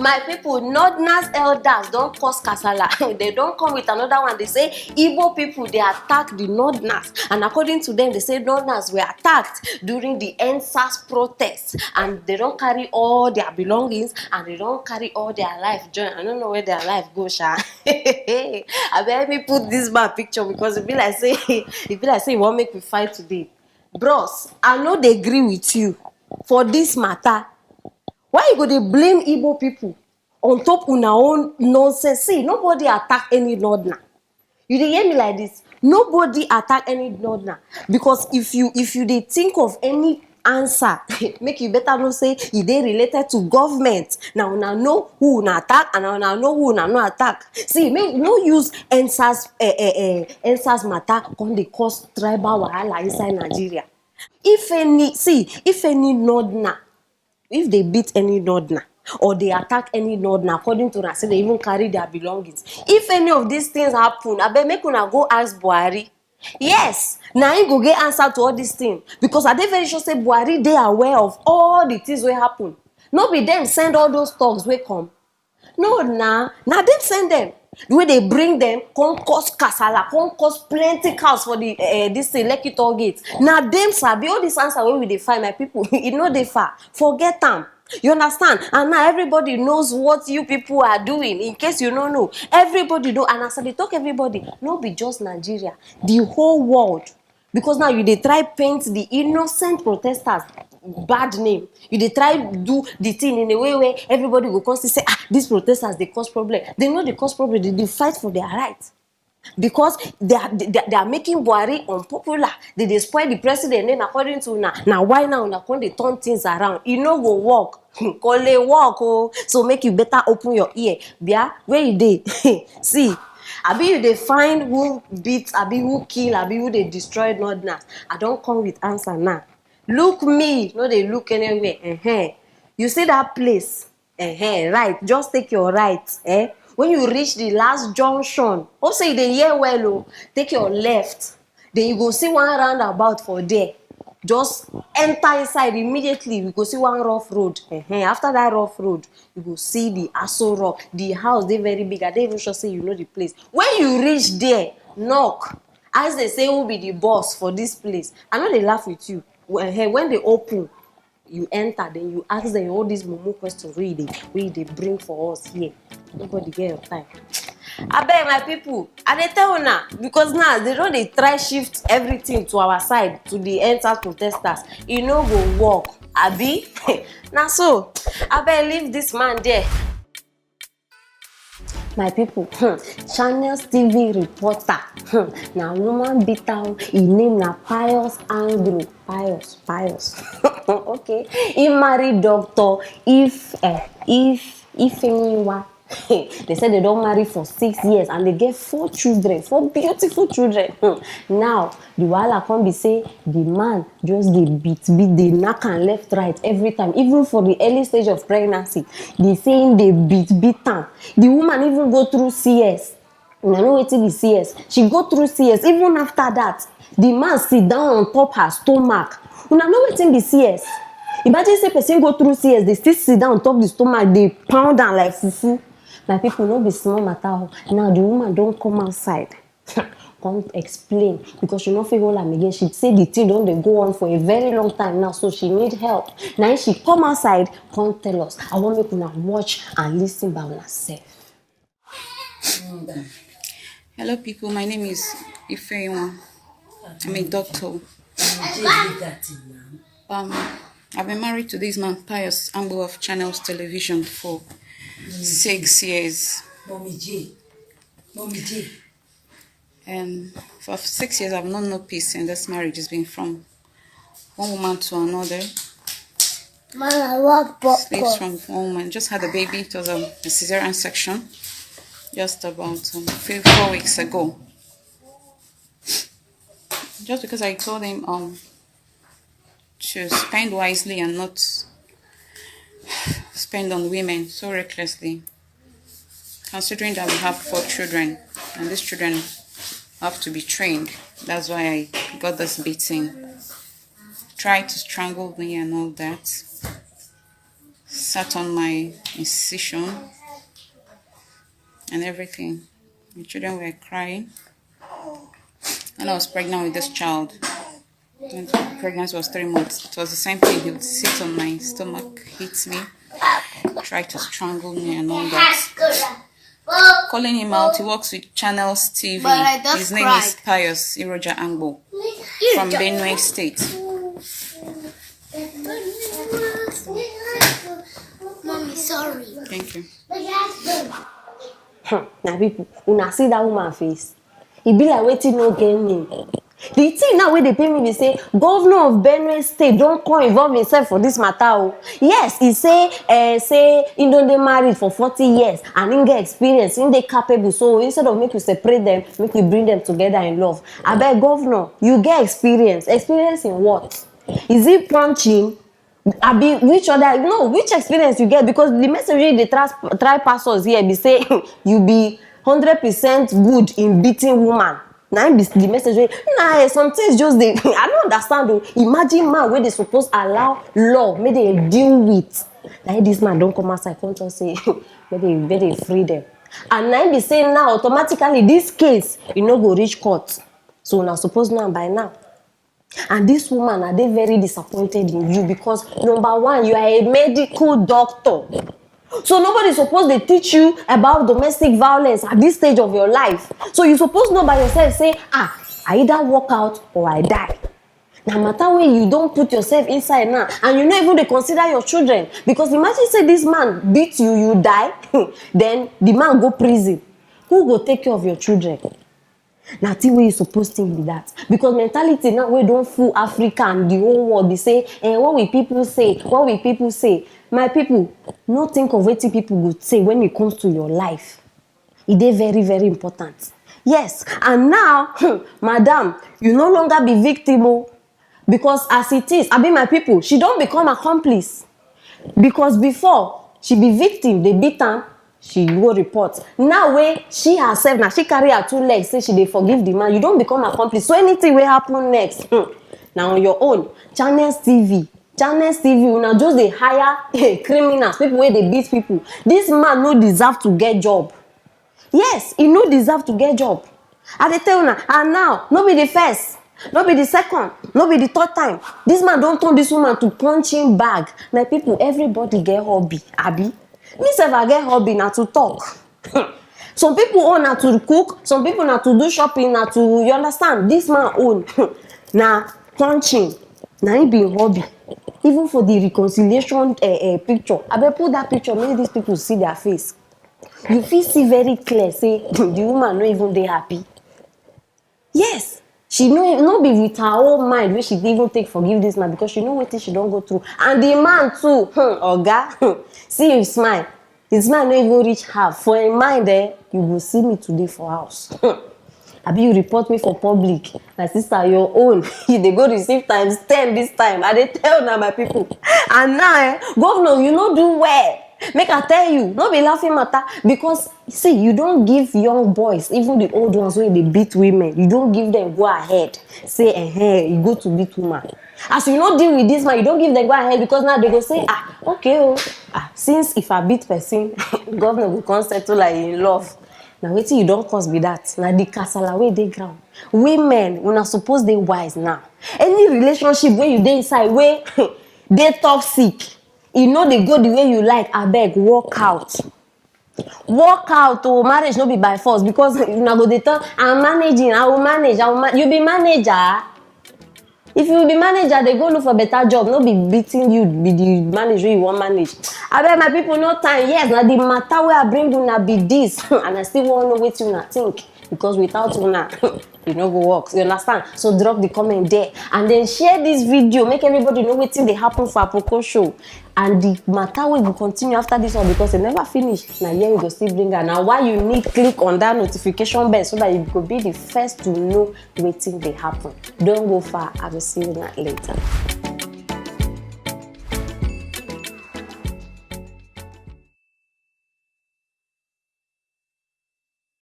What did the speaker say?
My people, Northerners elders don't cause kasala. They don't come with another one. They say Igbo people, they attack the Northerners, and according to them, they say Northerners were attacked during the NSAS protests, and they don't carry all their belongings and they don't carry all their life join. I don't know where their life goes, sha. I let me put this man picture because it be like say it won't make me fight today. Bros, I know they agree with you for this matter. Why you go dey blame Igbo people on top una own nonsense? See, nobody attack any Northerner. You dey hear me like this? Nobody attack any Northerner, because if you dey think of any answer, make you better know say e dey related to government. Na una know who una attack and una know who una no attack. See, make no use NSAS matter come dey cause tribal wahala inside Nigeria. If any Northerner, if they beat any Northerner or they attack any Northerner, according to una say they even carry their belongings, if any of these things happen, abeg make una go ask Buhari. Yes, na him go get answer to all these things, because I dey very sure say Buhari dey aware of all the things wey happen. No be dem send all those thugs wey come. No, na dem send them. The way they bring them, come cause kasala, come cause plenty cows for the this thing, Lekki toll gate. Na dem sabi all this answer wey we dey find, my people. E no dey far. Forget am. You understand? And now everybody knows what you people are doing. In case you don't know, everybody know. And as I dey talk, everybody, no be just Nigeria, the whole world. Because now you dey try paint the innocent protesters bad name. You dey try do the thing in a way where everybody go come say, these protesters dey cause problem. They know they cause problem. They fight for their rights. Because they are making Buhari unpopular. They spoil the president name according to una. Now why now una come dey turn things around? E no go work. Kole work oh. So make you better open your ear. Bia, where you dey? See, abi you dey find who beat, abi who kill, abi who dey destroy Northerners. I don't come with answer now. Look me, no dey look anywhere. You see that place? Right, just take your right. When you reach the last junction, also you dey hear well oh, take your left. Then you go see one roundabout for there. Just enter inside immediately. You go see one rough road. After that rough road, you go see the Aso Rock. The house dey very big. I dey even sure say you know the place. When you reach there, knock. As they say, who be the boss for this place? I know they laugh with you. When they open, you enter, then you ask them all these mumu questions wey they bring for us here. Nobody get your time. Abeg my people, I dey tell una, because now they don dey try shift everything to our side, to the NSAS protesters. E no go work, abi? Na so, abeg leave this man there. My people, Channels TV reporter, na woman beat am. Him name na Pius Anglo. Pius. Okay. He marry Dr. Ifeyiwa. They said they don't marry for 6 years and they get 4 children, 4 beautiful children. Now the wahala come be say the man just dey beat, dey knack am left right every time. Even for the early stage of pregnancy, they say him dey beat am. The woman even go through CS. Una know wetin be CS? She go through CS. Even after that, the man sit down on top her stomach. Una know wetin be CS? Imagine say person go through CS, they still sit down on top the stomach, they pound am like fufu. My people, no be small matter. Now the woman don't come outside. Come explain, because she no fit hold am again. She say the thing don dey go on for a very long time now, so she need help. Now she come outside, come tell us. I want make una watch and listen by una self. Hello people, my name is Ifeyiwa. I'm a doctor. I've been married to this man, Pius Anglo of Channels Television, for 6 years. Mommy J. And for 6 years, I've known no peace in this marriage. It's been from one woman to another. Sleeps from one woman. Just had a baby. It was a cesarean section just about 4 weeks ago. Just because I told him to spend wisely and not spend on women so recklessly, considering that we have 4 children and these children have to be trained. That's why I got this beating. Tried to strangle me and all that. sat on my incision and everything. The children were crying. And I was pregnant with this child. When the pregnancy was 3 months, it was the same thing. He would sit on my stomach, hit me, try to strangle me and all that. Calling him out, he works with Channels TV. His name is Pius Iroja Angbo from Benue State. Mommy, sorry. Thank you. Now people, una see that woman face. It be like waiting no get name. The thing now where they pay me, they say governor of Benue State don't come involve himself for this matter. Oh. Yes, he say he don't dey married for 40 years and he get experience, he dey capable. So instead of make you separate them, make we bring them together in love. I beg governor, you get experience. Experience in what? Is it punching? Which other, no, which experience you get? Because the message they try pass us here be say you be 100% good in beating woman. Now be the message nah, some things just they I don't understand though. Imagine man where they supposed allow law may they deal with. Now this man don't come outside come to say where they free them. And now be saying now automatically this case you no go reach court. So now suppose now by now. And this woman are they very disappointed in you because number one, you are a medical doctor. So nobody supposed to teach you about domestic violence at this stage of your life. So you supposed to know by yourself say, I either walk out or I die. Now matter when you don't put yourself inside now and you not even they consider your children. Because imagine say this man beat you, you die, then the man go prison. Who will take care of your children? Now the way you supposed to think be that. Because mentality now we don't fool Africa and the whole world. They say, what will people say? What will people say? My people, no think of what people would say when it comes to your life. It is very, very important. Yes, and now, madam, you no longer be victim. Because as it is, my people, she don't become accomplice. Because before, she be victim, they beat her, she go report. Now where she herself, now she carry her 2 legs, say she they forgive the man, you don't become accomplice. So anything will happen next. Now on your own, Channels TV, una just they hire criminals, people where they beat people. This man no deserve to get job. Yes, he no deserve to get job. I tell you now, and now, no be the first, no be the second, no be the third time. This man don't turn this woman to punching bag. My people, everybody get hobby, abi. Me sef I get hobby now to talk. Some people own now to cook, some people now to do shopping, now to, you understand? This man own now punching, now he be hobby. Even for the reconciliation picture, I better put that picture, make these people see their face. You feel see very clear, say the woman not even they happy. Yes, she no be with her own mind where she even take forgive this man because she know what she don't go through. And the man too, oga, see him smile. His smile no even reach half. For a mind you will see me today for house. Abi you report me for public. My sister, your own. They go receive times 10 this time. I they tell now my people. And now, governor, you no do well. Make I tell you, no be laughing matter. Because see, you don't give young boys, even the old ones when they beat women, you don't give them go ahead. Say, you go to beat woman. As you not deal with this man, you don't give them go ahead because now they go say, okay, since if I beat person, governor will come settle like in love. Now wait till you don't cause be that. Now the casala where they ground. Women, we not supposed they wise now. Any relationship where you dey inside where they toxic, you know they go the way you like. I beg, walk out. Walk out. Oh, marriage not be by force because you not go dey tell I'm managing. I will manage. You be manager. If you be manager, they go look for better job. No be beating you, be the manager you want manage. I bet my people no time. Yes, now the matter where I bring you now be this, and I still want to know what you not think because without you now, you no go work. You understand? So drop the comment there and then share this video. Make everybody know what they happen for Apoko show. And the matter will continue after this one because it never finish. Now here we go still bring her. Now why you need click on that notification bell so that you could be the first to know what they happen. Don't go far. I will see you later.